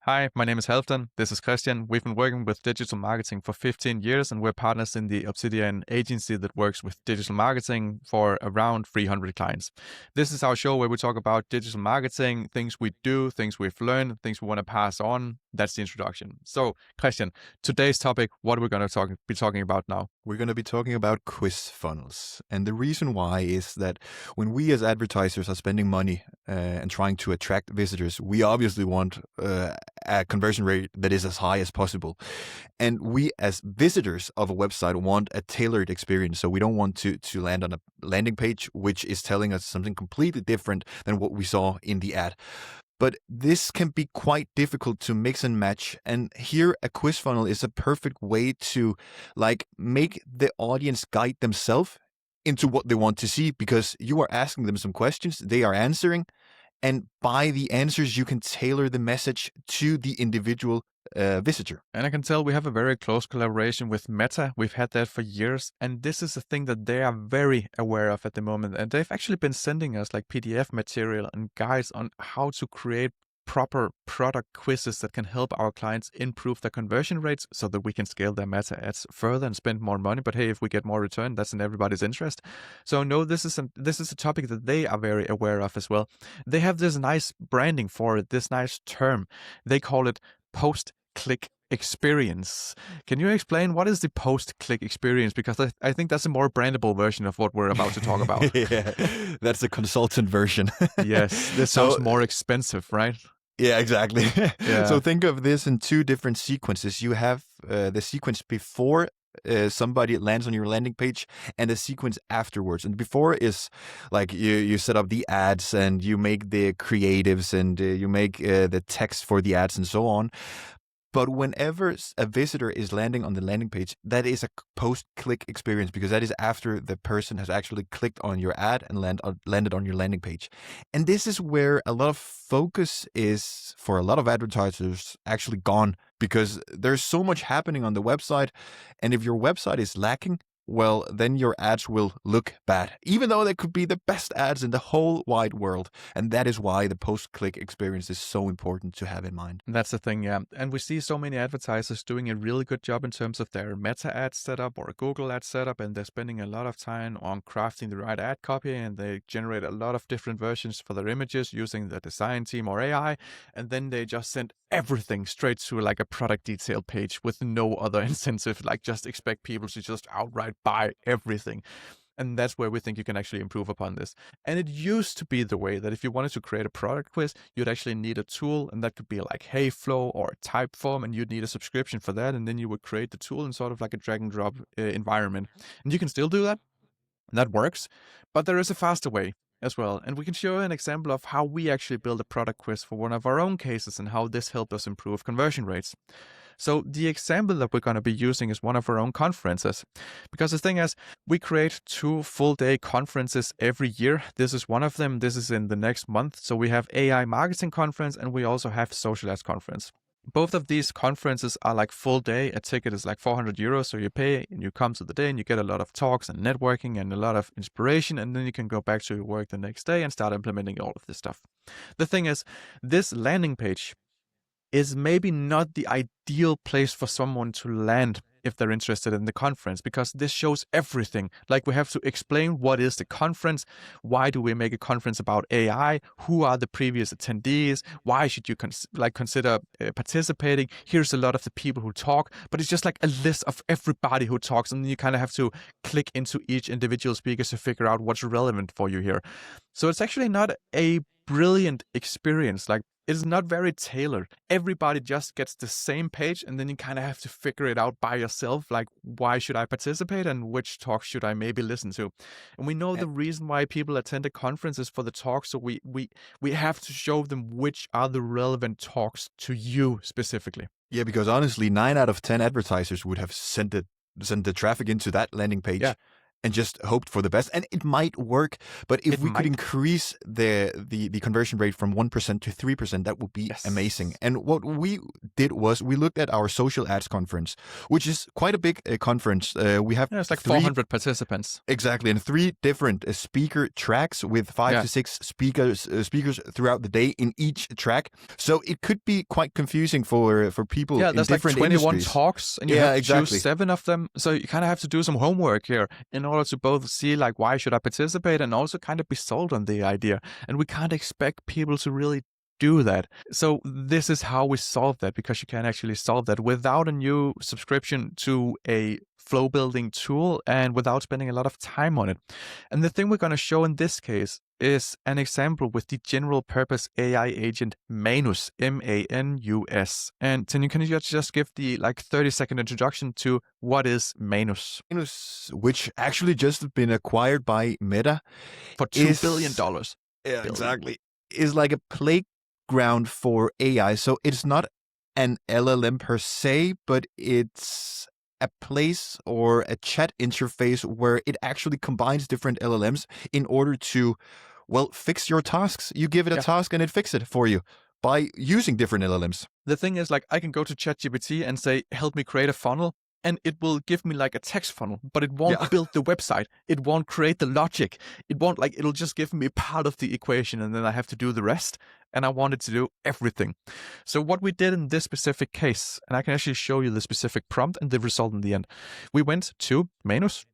Hi, my name is Halfdan. This is Christian. We've been working with digital marketing for 15 years, and we're partners in the Obsidian agency that works with digital marketing for around 300 clients. This is our show where we talk about digital marketing, things we do, things we've learned, things we want to pass on. That's the introduction. So, Christian, today's topic, what are we going to be talking about now? We're going to be talking about quiz funnels. And the reason why is that when we as advertisers are spending money and trying to attract visitors, we obviously want a conversion rate that is as high as possible. And we as visitors of a website want a tailored experience. So we don't want to land on a landing page, which is telling us something completely different than what we saw in the ad. But this can be quite difficult to mix and match. And here a quiz funnel is a perfect way to make the audience guide themselves into what they want to see, because you are asking them some questions, they are answering. And by the answers, you can tailor the message to the individual visitor. And I can tell we have a very close collaboration with Meta. We've had that for years. And this is a thing that they are very aware of at the moment. And they've actually been sending us like PDF material and guides on how to create proper product quizzes that can help our clients improve their conversion rates so that we can scale their Meta ads further and spend more money. But hey, if we get more return, that's in everybody's interest. So no, this is a topic that they are very aware of as well. They have this nice branding for it, this nice term. They call it post-click experience. Can you explain what is the post-click experience? Because I think that's a more brandable version of what we're about to talk about. Yeah, that's the consultant version. Yes, this sounds more expensive, right? Yeah, exactly. Yeah. So think of this in two different sequences. You have the sequence before somebody lands on your landing page and the sequence afterwards. And before is like you set up the ads and you make the creatives and you make the text for the ads and so on. But whenever a visitor is landing on the landing page, that is a post-click experience, because that is after the person has actually clicked on your ad and landed on your landing page. And this is where a lot of focus is for a lot of advertisers actually gone, because there's so much happening on the website. And if your website is lacking, well, then your ads will look bad, even though they could be the best ads in the whole wide world. And that is why the post-click experience is so important to have in mind. That's the thing, yeah. And we see so many advertisers doing a really good job in terms of their Meta ad setup or Google ad setup, and they're spending a lot of time on crafting the right ad copy, and they generate a lot of different versions for their images using the design team or AI, and then they just send everything straight to like a product detail page with no other incentive, like just expect people to just outright buy everything. And that's where we think you can actually improve upon this. And it used to be the way that if you wanted to create a product quiz, you'd actually need a tool, and that could be like Heyflow or Typeform, and you'd need a subscription for that. And then you would create the tool in sort of like a drag and drop environment. And you can still do that. And that works. But there is a faster way as well. And we can show an example of how we actually build a product quiz for one of our own cases and how this helped us improve conversion rates. So the example that we're going to be using is one of our own conferences. Because the thing is, we create 2 full-day conferences every year. This is one of them. This is in the next month. So we have AI marketing conference, and we also have social ads conference. Both of these conferences are like full day. A ticket is like 400 euros. So you pay and you come to the day and you get a lot of talks and networking and a lot of inspiration. And then you can go back to your work the next day and start implementing all of this stuff. The thing is, this landing page is maybe not the ideal place for someone to land if they're interested in the conference, because this shows everything. Like, we have to explain what is the conference, why do we make a conference about AI, who are the previous attendees, why should you consider participating. Here's a lot of the people who talk, but it's just like a list of everybody who talks, and you kind of have to click into each individual speaker to figure out what's relevant for you here. So it's actually not a brilliant experience. Like, it's not very tailored. Everybody just gets the same page, and then you kind of have to figure it out by yourself. Like, why should I participate and which talk should I maybe listen to? And we know the reason why people attend a conference is for the talk. So we have to show them which are the relevant talks to you specifically. Yeah, because honestly, 9 out of 10 advertisers would have sent the traffic into that landing page. Yeah. and just hoped for the best. And it might work, but if It we could might. increase the conversion rate from 1% to 3%, that would be amazing. Yes. And what we did was we looked at our social ads conference, which is quite a big conference. We have Yeah, it's like three 400 participants. exactly, and three different speaker tracks with 5 to 6 speakers throughout the day in each track. So it could be quite confusing for people Yeah, in there's like different 21 industries. talks, and you Yeah, have to exactly. choose 7 of them. So you kind of have to do some homework here in order to both see like why should I participate and also kind of be sold on the idea. And we can't expect people to really do that. So this is how we solve that, because you can actually solve that without a new subscription to a flow building tool and without spending a lot of time on it. And the thing we're going to show in this case is an example with the general purpose AI agent Manus, Manus. And can you just give the like 30-second introduction to what is Manus? Manus, which actually just been acquired by Meta, For $2 billion. Yeah, exactly, is like a playground for AI. So it's not an LLM per se, but it's a place or a chat interface where it actually combines different LLMs in order to, well, fix your tasks. You give it a task and it fixes it for you by using different LLMs. The thing is, like, I can go to ChatGPT and say, help me create a funnel, and it will give me like a text funnel, but it won't build the website. It won't create the logic. It won't like, it'll just give me part of the equation and then I have to do the rest. And I wanted to do everything. So what we did in this specific case, and I can actually show you the specific prompt and the result in the end. We went to Manus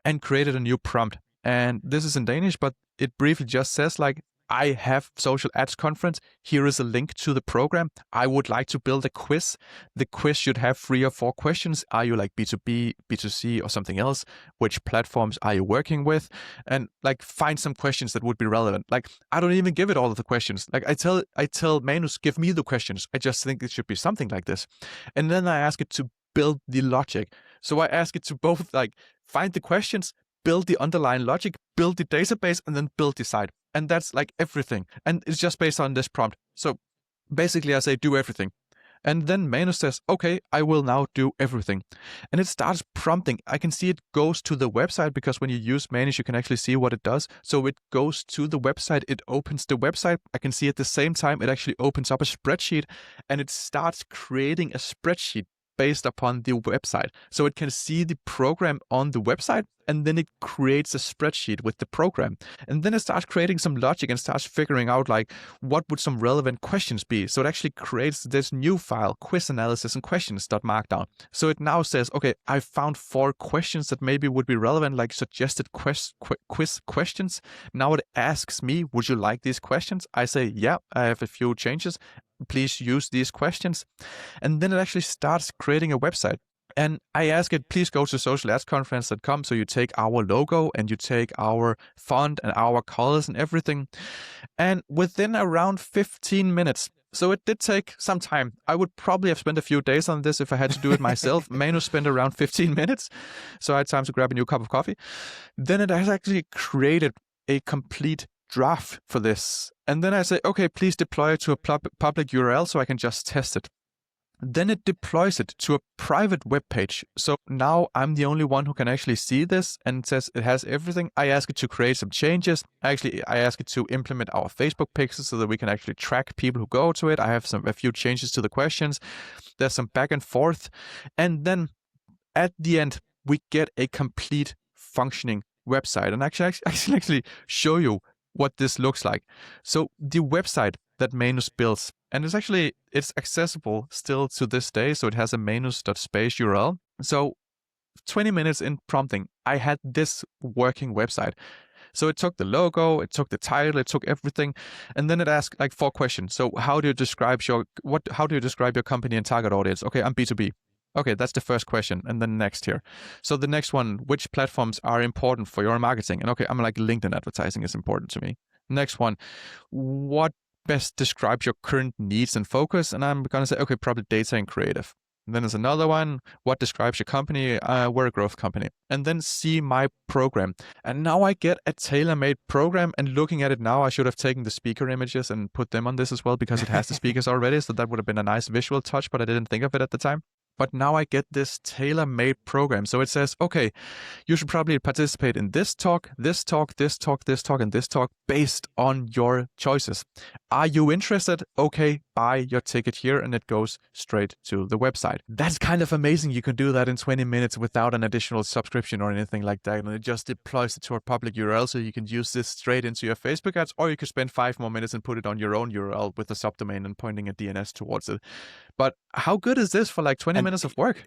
and created a new prompt. And this is in Danish, but it briefly just says like, I have social ads conference. Here is a link to the program. I would like to build a quiz. The quiz should have 3 or 4 questions. Are you like B2B, B2C, or something else? Which platforms are you working with? And like find some questions that would be relevant. Like I don't even give it all of the questions. Like I tell Manus, give me the questions. I just think it should be something like this. And then I ask it to build the logic. So I ask it to both like find the questions, build the underlying logic, build the database, and then build the site. And that's like everything. And it's just based on this prompt. So basically I say do everything. And then Manus says, okay, I will now do everything. And it starts prompting. I can see it goes to the website because when you use Manus, you can actually see what it does. So it goes to the website. It opens the website. I can see at the same time, it actually opens up a spreadsheet and it starts creating a spreadsheet based upon the website. So it can see the program on the website and then it creates a spreadsheet with the program. And then it starts creating some logic and starts figuring out like what would some relevant questions be. So it actually creates this new file, quiz analysis and questions.markdown. So it now says, okay, I found 4 questions that maybe would be relevant, like suggested quiz questions. Now it asks me, would you like these questions? I say, yeah, I have a few changes. Please use these questions. And then it actually starts creating a website. And I ask it, please go to socialadsconference.com. So you take our logo and you take our font and our colors and everything. And within around 15 minutes, so it did take some time. I would probably have spent a few days on this if I had to do it myself. Manus spent around 15 minutes. So I had time to grab a new cup of coffee. Then it has actually created a complete draft for this. And then I say, okay, please deploy it to a public URL so I can just test it. Then it deploys it to a private web page. So now I'm the only one who can actually see this, and it says it has everything. I ask it to create some changes. Actually, I ask it to implement our Facebook pixels so that we can actually track people who go to it. I have a few changes to the questions. There's some back and forth. And then at the end, we get a complete functioning website. And I can actually show you what this looks like. So the website that Manus builds, and it's accessible still to this day. So it has a manus.space URL. So 20 minutes in prompting, I had this working website. So it took the logo, it took the title, it took everything, and then it asked like 4 questions. So how do you describe your company and target audience? Okay, I'm B2B. Okay, that's the first question. And then next here. So the next one, which platforms are important for your marketing? And okay, I'm like LinkedIn advertising is important to me. Next one, what best describes your current needs and focus? And I'm going to say, okay, probably data and creative. And then there's another one, what describes your company? We're a growth company. And then see my program. And now I get a tailor-made program. And looking at it now, I should have taken the speaker images and put them on this as well because it has the speakers already. So that would have been a nice visual touch, but I didn't think of it at the time. but now I get this tailor-made program. So it says, okay, you should probably participate in this talk, this talk, this talk, this talk, and this talk based on your choices. Are you interested? Okay, buy your ticket here, and it goes straight to the website. That's kind of amazing. You can do that in 20 minutes without an additional subscription or anything like that. And it just deploys it to a public URL, so you can use this straight into your Facebook ads, or you could spend 5 more minutes and put it on your own URL with the subdomain and pointing a DNS towards it. But how good is this for like 20 And minutes of work?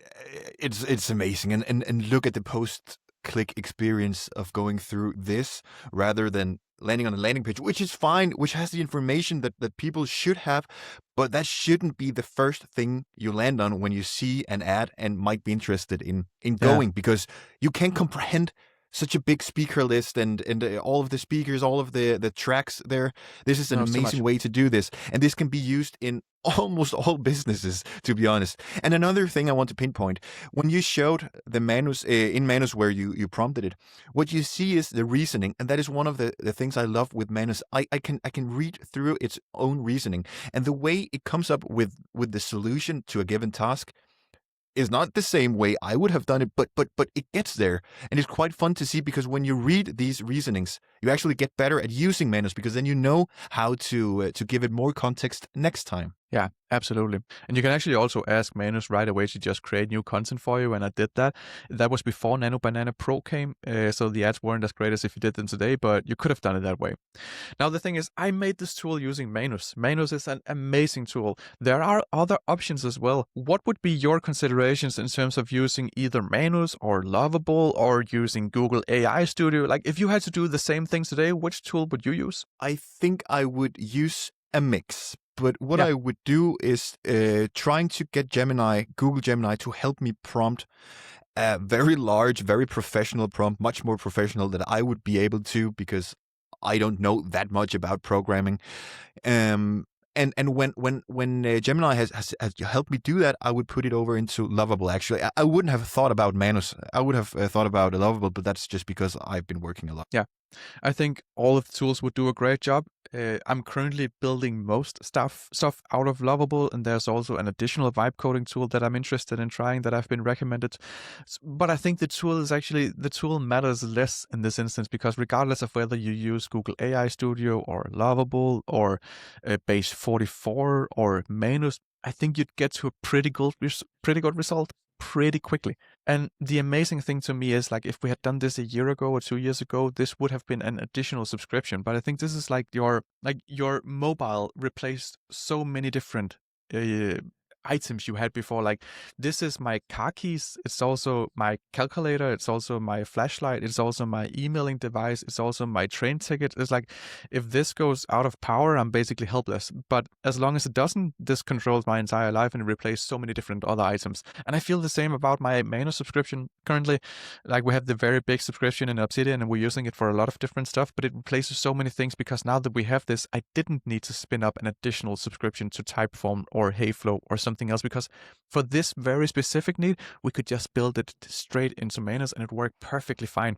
it's amazing. And look at the post-click experience of going through this rather than landing on a landing page, which is fine, which has the information that people should have, but that shouldn't be the first thing you land on when you see an ad and might be interested in Yeah. going, because you can't comprehend such a big speaker list and all of the speakers, all of the tracks there. This is an No, it's too amazing much. way to do this, and this can be used in almost all businesses, to be honest. And another thing I want to pinpoint, when you showed the Manus in Manus where you prompted it, what you see is the reasoning, and that is one of the things I love with Manus. I can read through its own reasoning, and the way it comes up with the solution to a given task is not the same way I would have done it, but it gets there, and it's quite fun to see, because when you read these reasonings, you actually get better at using Manus, because then you know how to give it more context next time. Yeah, absolutely. And you can actually also ask Manus right away to just create new content for you, and I did that. That was before Nano Banana Pro came, so the ads weren't as great as if you did them today, but you could have done it that way. Now, the thing is, I made this tool using Manus. Manus is an amazing tool. There are other options as well. What would be your considerations in terms of using either Manus or Lovable or using Google AI Studio? Like, if you had to do the same things today, which tool would you use? I think I would use a mix. But what Yeah. I would do is trying to get Google Gemini, to help me prompt a very large, very professional prompt, much more professional than I would be able to, because I don't know that much about programming. And when Gemini has helped me do that, I would put it over into Lovable. Actually, I wouldn't have thought about Manus. I would have thought about Lovable, but that's just because I've been working a lot. Yeah. I think all of the tools would do a great job. I'm currently building most stuff out of Lovable, and there's also an additional vibe coding tool that I'm interested in trying that I've been recommended. But I think the tool matters less in this instance, because regardless of whether you use Google AI Studio or Lovable or Base 44 or Manus, I think you'd get to a pretty good result pretty quickly. And the amazing thing to me is, like, if we had done this a year ago or 2 years ago, this would have been an additional subscription. But I think this is like your mobile replaced so many different items you had before. Like, this is my car keys, it's also my calculator, it's also my flashlight, it's also my emailing device, it's also my train ticket. It's like, if this goes out of power, I'm basically helpless. But as long as it doesn't, this controls my entire life and it replaces so many different other items. And I feel the same about my Manus subscription currently. Like, we have the very big subscription in Obsidian and we're using it for a lot of different stuff, but it replaces so many things, because now that we have this, I didn't need to spin up an additional subscription to Typeform or Heyflow or something else, because for this very specific need, we could just build it straight into Manus and it worked perfectly fine.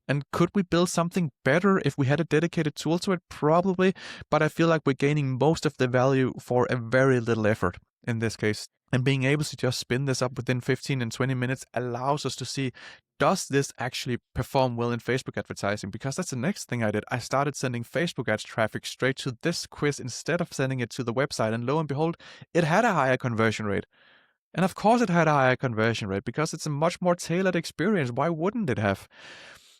And could we build something better if we had a dedicated tool to it? Probably, but I feel like we're gaining most of the value for a very little effort in this case. And being able to just spin this up within 15 and 20 minutes allows us to see, does this actually perform well in Facebook advertising? Because that's the next thing I did. I started sending Facebook ads traffic straight to this quiz instead of sending it to the website. And lo and behold, it had a higher conversion rate. And of course it had a higher conversion rate, because it's a much more tailored experience. Why wouldn't it have?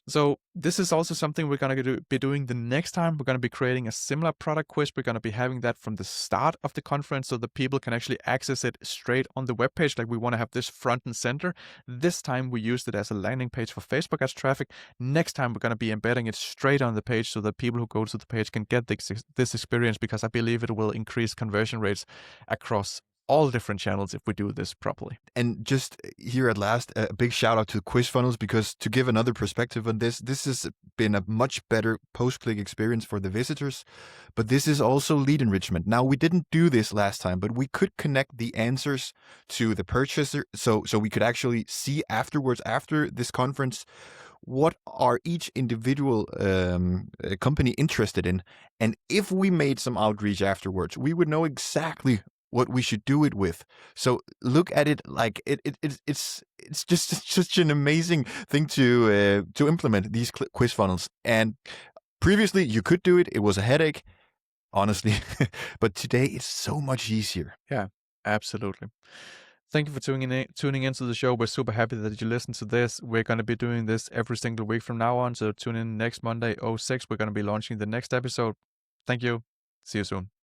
So this is also something we're going to be doing the next time. We're going to be creating a similar product quiz. We're going to be having that from the start of the conference, so that people can actually access it straight on the webpage. Like, we want to have this front and center. This time we used it as a landing page for Facebook ads traffic. Next time we're going to be embedding it straight on the page, so that people who go to the page can get this experience, because I believe it will increase conversion rates across all different channels if we do this properly. And just here at last, a big shout out to Quiz Funnels, because to give another perspective on this has been a much better post-click experience for the visitors, but this is also lead enrichment. Now, we didn't do this last time, but we could connect the answers to the purchaser, so we could actually see afterwards, after this conference, what are each individual company interested in. And if we made some outreach afterwards, we would know exactly what we should do it with. So look at it like it's just such an amazing thing to implement these quiz funnels. And previously you could do it; it was a headache, honestly, but today it's so much easier. Yeah, absolutely. Thank you for tuning into the show. We're super happy that you listened to this. We're going to be doing this every single week from now on. So tune in next Monday, 06. We're going to be launching the next episode. Thank you. See you soon.